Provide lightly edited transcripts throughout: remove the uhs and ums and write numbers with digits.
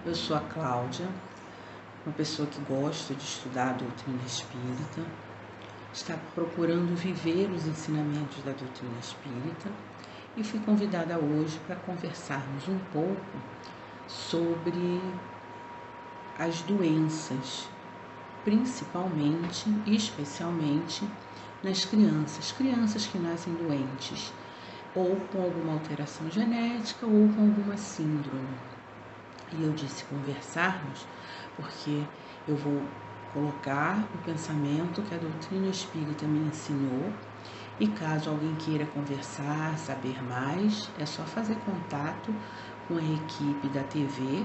Eu sou a Cláudia, uma pessoa que gosta de estudar a doutrina espírita, está procurando viver os ensinamentos da doutrina espírita e fui convidada hoje para conversarmos um pouco sobre as doenças, principalmente e especialmente nas crianças que nascem doentes, ou com alguma alteração genética ou com alguma síndrome. E eu disse conversarmos porque eu vou colocar o pensamento que a doutrina espírita me ensinou e caso alguém queira conversar, saber mais, é só fazer contato com a equipe da TV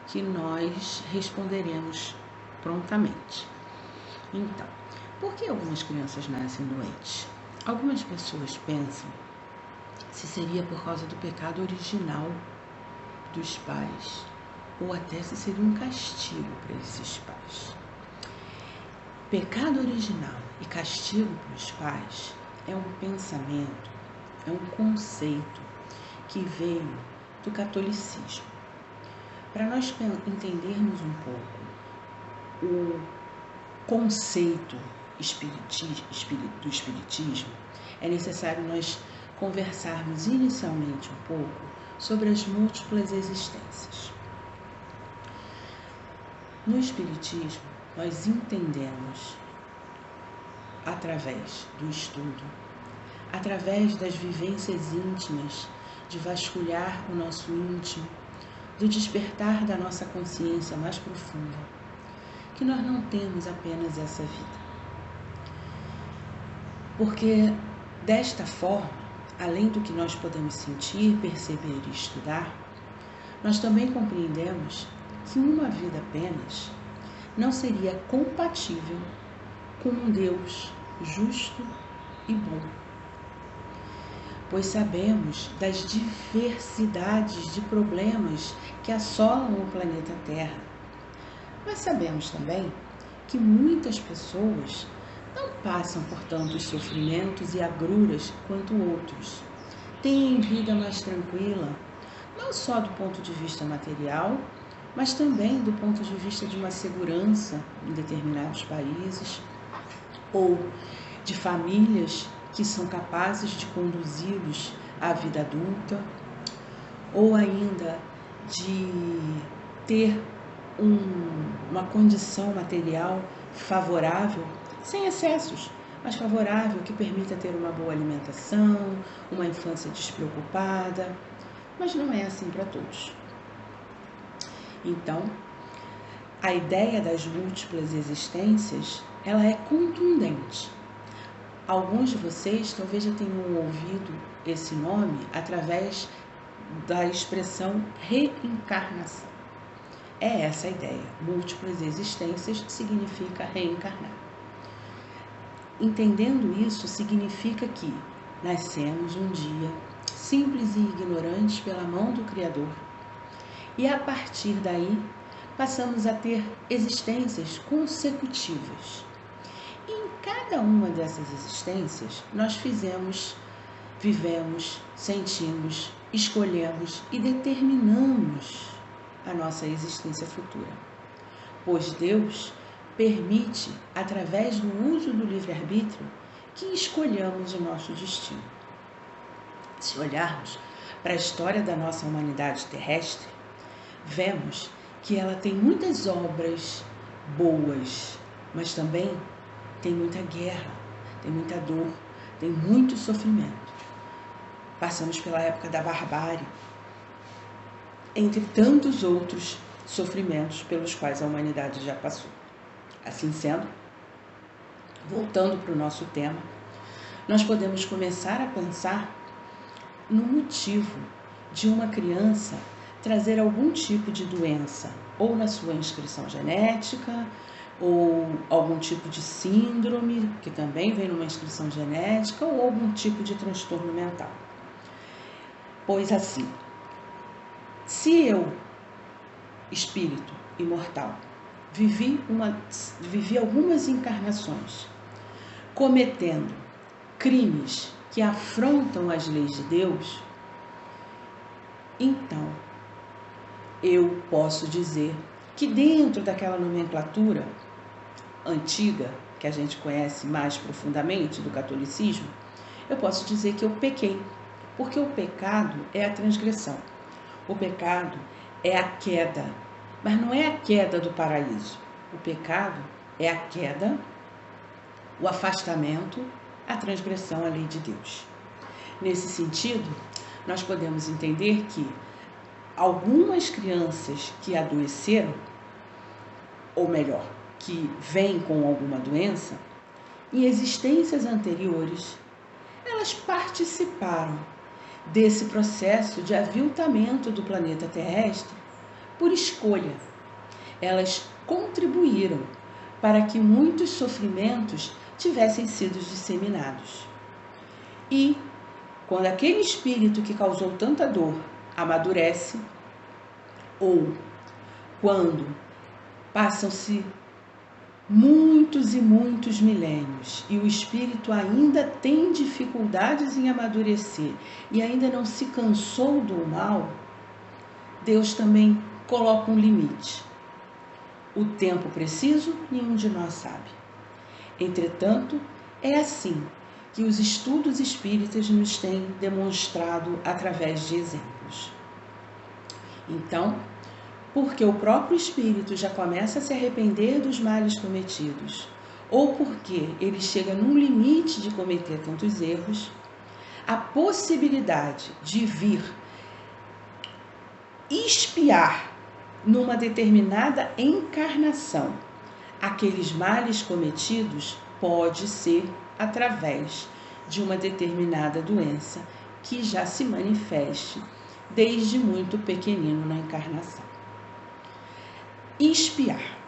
que nós responderemos prontamente. Então, por que algumas crianças nascem doentes? Algumas pessoas pensam se seria por causa do pecado original dos pais, ou até se seria um castigo para esses pais. Pecado original e castigo para os pais é um pensamento, é um conceito que veio do catolicismo. Para nós entendermos um pouco o conceito do espiritismo, é necessário nós conversarmos inicialmente um pouco sobre as múltiplas existências. No espiritismo, nós entendemos através do estudo, através das vivências íntimas, de vasculhar o nosso íntimo, do despertar da nossa consciência mais profunda, que nós não temos apenas essa vida. Porque desta forma, além do que nós podemos sentir, perceber e estudar, nós também compreendemos que uma vida apenas não seria compatível com um Deus justo e bom, pois sabemos das diversidades de problemas que assolam o planeta Terra, mas sabemos também que muitas pessoas não passam por tantos sofrimentos e agruras quanto outros, têm vida mais tranquila, não só do ponto de vista material, mas também do ponto de vista de uma segurança em determinados países, ou de famílias que são capazes de conduzi-los à vida adulta, ou ainda de ter uma condição material favorável, sem excessos, mas favorável, que permita ter uma boa alimentação, uma infância despreocupada, mas não é assim para todos. Então, a ideia das múltiplas existências, ela é contundente. Alguns de vocês talvez já tenham ouvido esse nome através da expressão reencarnação. É essa a ideia. Múltiplas existências significa reencarnar. Entendendo isso, significa que nascemos um dia simples e ignorantes pela mão do Criador, e a partir daí passamos a ter existências consecutivas. E em cada uma dessas existências nós vivemos, sentimos, escolhemos e determinamos a nossa existência futura. Pois Deus permite, através do uso do livre-arbítrio, que escolhamos o nosso destino. Se olharmos para a história da nossa humanidade terrestre, vemos que ela tem muitas obras boas, mas também tem muita guerra, tem muita dor, tem muito sofrimento. Passamos pela época da barbárie, entre tantos outros sofrimentos pelos quais a humanidade já passou. Assim sendo, voltando para o nosso tema, nós podemos começar a pensar no motivo de uma criança trazer algum tipo de doença, ou na sua inscrição genética, ou algum tipo de síndrome, que também vem numa inscrição genética, ou algum tipo de transtorno mental. Pois assim, se eu, espírito imortal, vivi algumas encarnações cometendo crimes que afrontam as leis de Deus, então eu posso dizer que dentro daquela nomenclatura antiga, que a gente conhece mais profundamente do catolicismo, eu posso dizer que eu pequei, porque o pecado é a transgressão. O pecado é a queda, mas não é a queda do paraíso. O pecado é a queda, o afastamento, a transgressão à lei de Deus. Nesse sentido, nós podemos entender que algumas crianças que adoeceram, ou melhor, que vêm com alguma doença, em existências anteriores, elas participaram desse processo de aviltamento do planeta terrestre por escolha. Elas contribuíram para que muitos sofrimentos tivessem sido disseminados. E, quando aquele espírito que causou tanta dor amadurece, ou quando passam-se muitos e muitos milênios e o espírito ainda tem dificuldades em amadurecer e ainda não se cansou do mal, Deus também coloca um limite. O tempo preciso, nenhum de nós sabe. Entretanto, é assim que os estudos espíritas nos têm demonstrado através de exemplos. Então, porque o próprio espírito já começa a se arrepender dos males cometidos, ou porque ele chega num limite de cometer tantos erros, a possibilidade de vir expiar numa determinada encarnação aqueles males cometidos pode ser através de uma determinada doença que já se manifeste desde muito pequenino na encarnação. Expiar.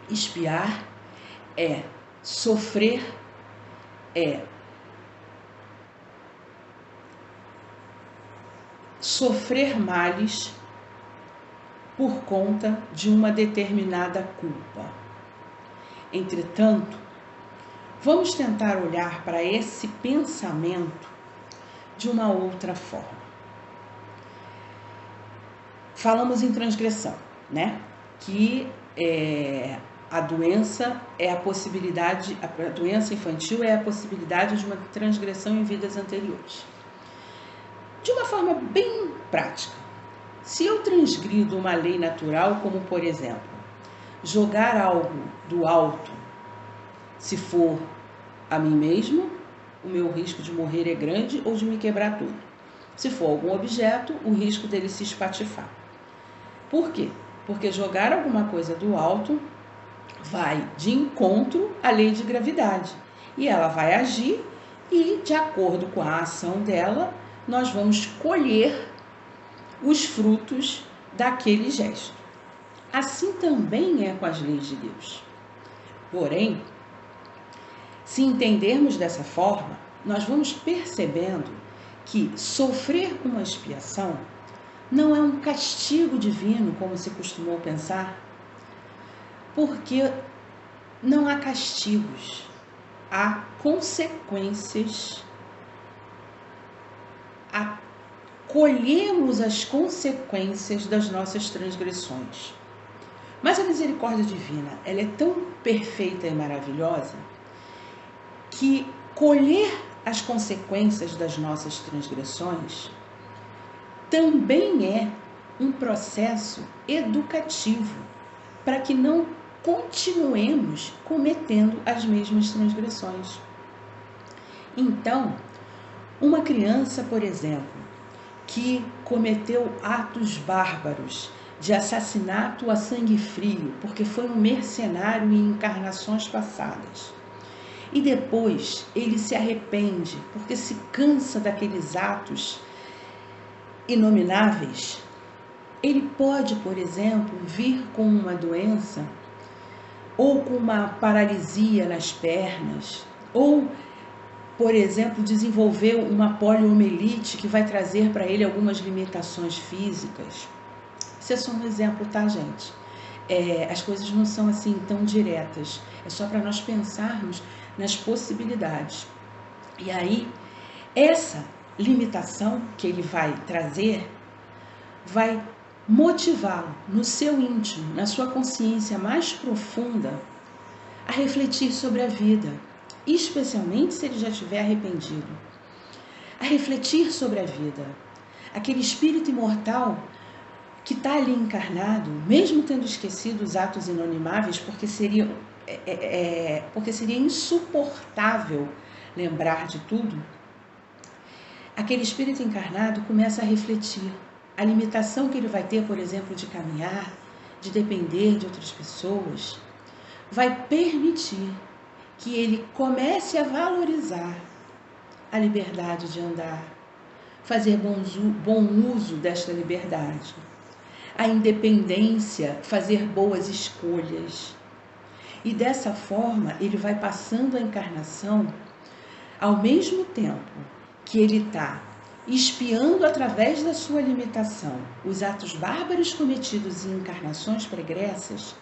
Expiar é sofrer, sofrer males por conta de uma determinada culpa. Entretanto, vamos tentar olhar para esse pensamento de uma outra forma. Falamos em transgressão, né? Que a doença é a possibilidade, a doença infantil é a possibilidade de uma transgressão em vidas anteriores. De uma forma bem prática, se eu transgrido uma lei natural, como por exemplo, jogar algo do alto, se for a mim mesmo, o meu risco de morrer é grande ou de me quebrar tudo. Se for algum objeto, o risco dele se espatifar. Por quê? Porque jogar alguma coisa do alto vai de encontro à lei de gravidade. E ela vai agir e, de acordo com a ação dela, nós vamos colher os frutos daquele gesto. Assim também é com as leis de Deus. Porém, se entendermos dessa forma, nós vamos percebendo que sofrer uma expiação não é um castigo divino, como se costumou pensar, porque não há castigos, há consequências, colhemos as consequências das nossas transgressões. Mas a misericórdia divina, ela é tão perfeita e maravilhosa que colher as consequências das nossas transgressões também é um processo educativo para que não continuemos cometendo as mesmas transgressões. Então, uma criança, por exemplo, que cometeu atos bárbaros de assassinato a sangue frio, porque foi um mercenário em encarnações passadas, e depois ele se arrepende, porque se cansa daqueles atos inomináveis, ele pode, por exemplo, vir com uma doença, ou com uma paralisia nas pernas, ou, por exemplo, desenvolver uma poliomielite que vai trazer para ele algumas limitações físicas. Isso é só um exemplo, tá, gente? As coisas não são assim tão diretas. É só para nós pensarmos nas possibilidades. E aí, essa limitação que ele vai trazer vai motivá-lo no seu íntimo, na sua consciência mais profunda, a refletir sobre a vida, especialmente se ele já estiver arrependido, a refletir sobre a vida. Aquele espírito imortal que está ali encarnado, mesmo tendo esquecido os atos inanimáveis, porque seria insuportável lembrar de tudo, aquele espírito encarnado começa a refletir a limitação que ele vai ter, por exemplo, de caminhar, de depender de outras pessoas, vai permitir que ele comece a valorizar a liberdade de andar, fazer bom uso desta liberdade, a independência, fazer boas escolhas. E dessa forma, ele vai passando a encarnação ao mesmo tempo que ele está espiando através da sua limitação os atos bárbaros cometidos em encarnações pregressas,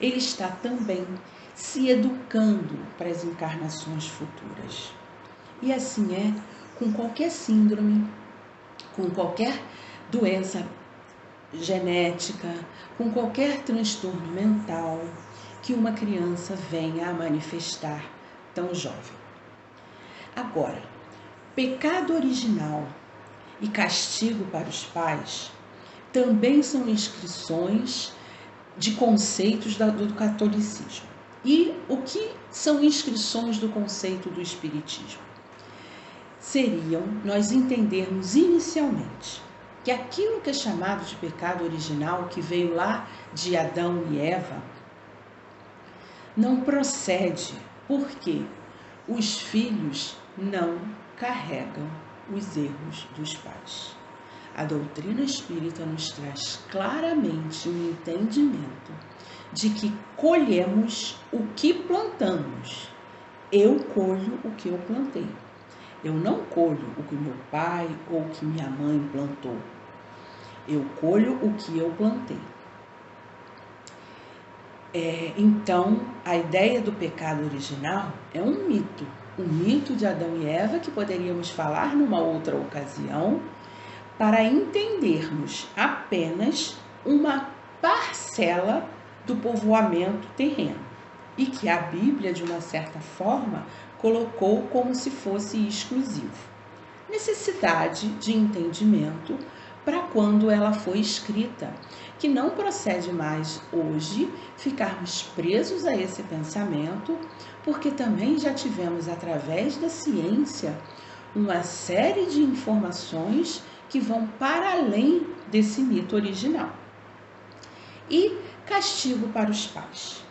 ele está também se educando para as encarnações futuras. E assim é com qualquer síndrome, com qualquer doença genética, com qualquer transtorno mental que uma criança venha a manifestar tão jovem. Agora, pecado original e castigo para os pais também são inscrições de conceitos do catolicismo. E o que são inscrições do conceito do espiritismo? Seriam nós entendermos inicialmente que aquilo que é chamado de pecado original, que veio lá de Adão e Eva, não procede, porque os filhos não carregam os erros dos pais. A doutrina espírita nos traz claramente um entendimento de que colhemos o que plantamos. Eu colho o que eu plantei. Eu não colho o que meu pai ou o que minha mãe plantou. Eu colho o que eu plantei. Então, a ideia do pecado original é um mito de Adão e Eva, que poderíamos falar numa outra ocasião, para entendermos apenas uma parcela do povoamento terreno, e que a Bíblia, de uma certa forma, colocou como se fosse exclusivo. Necessidade de entendimento para quando ela foi escrita, que não procede mais hoje ficarmos presos a esse pensamento, porque também já tivemos, através da ciência, uma série de informações que vão para além desse mito original. E castigo para os pais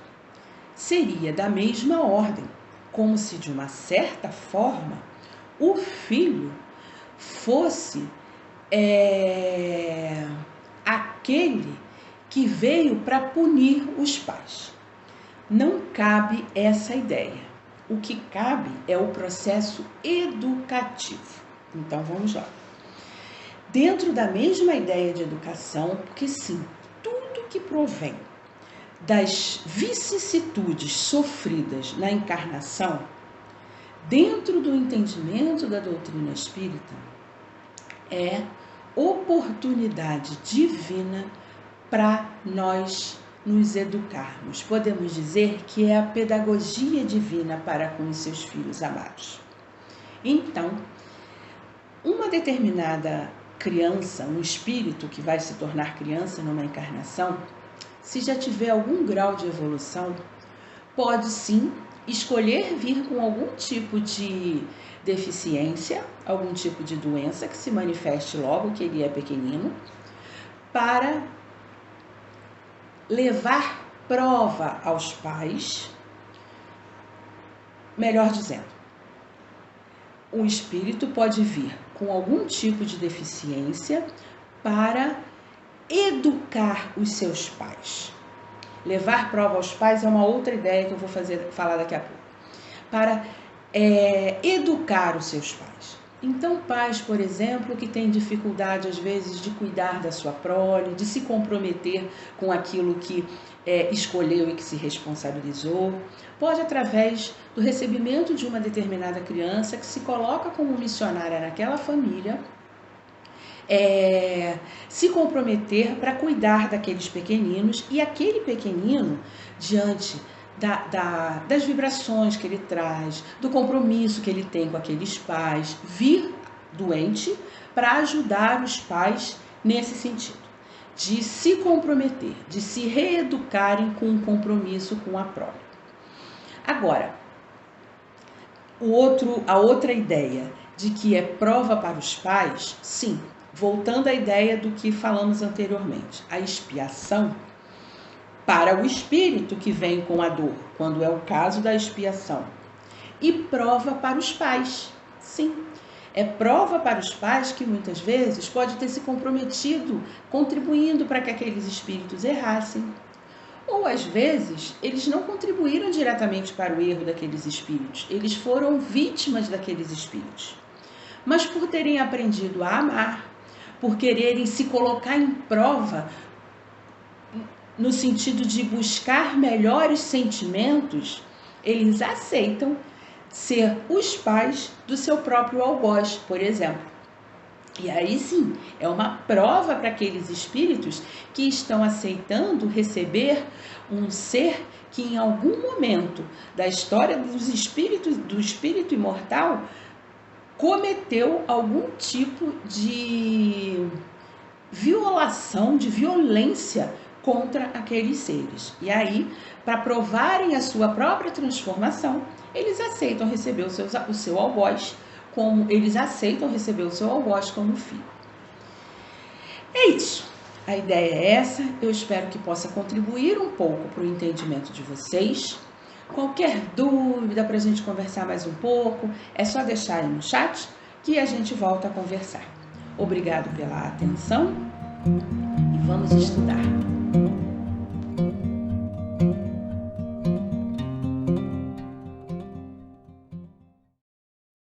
seria da mesma ordem, como se, de uma certa forma, o filho fosse aquele que veio para punir os pais. Não cabe essa ideia. O que cabe é o processo educativo. Então, vamos lá. Dentro da mesma ideia de educação, porque sim, tudo que provém das vicissitudes sofridas na encarnação, dentro do entendimento da doutrina espírita, é oportunidade divina para nós nos educarmos. Podemos dizer que é a pedagogia divina para com os seus filhos amados. Então, uma determinada criança, um espírito que vai se tornar criança numa encarnação, se já tiver algum grau de evolução, pode sim escolher vir com algum tipo de deficiência, algum tipo de doença que se manifeste logo que ele é pequenino, para levar prova aos pais, melhor dizendo, o espírito pode vir com algum tipo de deficiência para educar os seus pais. Levar prova aos pais é uma outra ideia que eu vou falar daqui a pouco. Para educar os seus pais. Então, pais, por exemplo, que têm dificuldade às vezes de cuidar da sua prole, de se comprometer com aquilo que escolheu e que se responsabilizou, pode, através do recebimento de uma determinada criança que se coloca como missionária naquela família, se comprometer para cuidar daqueles pequeninos, e aquele pequenino, diante das vibrações que ele traz, do compromisso que ele tem com aqueles pais, vir doente para ajudar os pais nesse sentido, de se comprometer, de se reeducarem com um compromisso com a prole. Agora, a outra ideia de que é prova para os pais, sim, voltando à ideia do que falamos anteriormente, a expiação para o espírito que vem com a dor, quando é o caso da expiação, e prova para os pais, sim. É prova para os pais que muitas vezes pode ter se comprometido, contribuindo para que aqueles espíritos errassem. Ou às vezes eles não contribuíram diretamente para o erro daqueles espíritos, eles foram vítimas daqueles espíritos. Mas por terem aprendido a amar, por quererem se colocar em prova, no sentido de buscar melhores sentimentos, eles aceitam ser os pais do seu próprio algoz, por exemplo. E aí sim, é uma prova para aqueles espíritos que estão aceitando receber um ser que em algum momento da história dos espíritos, do espírito imortal, cometeu algum tipo de violação, de violência contra aqueles seres. E aí, para provarem a sua própria transformação, eles aceitam receber o seu algoz, como eles aceitam receber o seu algoz como filho. É isso. A ideia é essa. Eu espero que possa contribuir um pouco para o entendimento de vocês. Qualquer dúvida para a gente conversar mais um pouco, é só deixar aí no chat que a gente volta a conversar. Obrigado pela atenção e vamos estudar.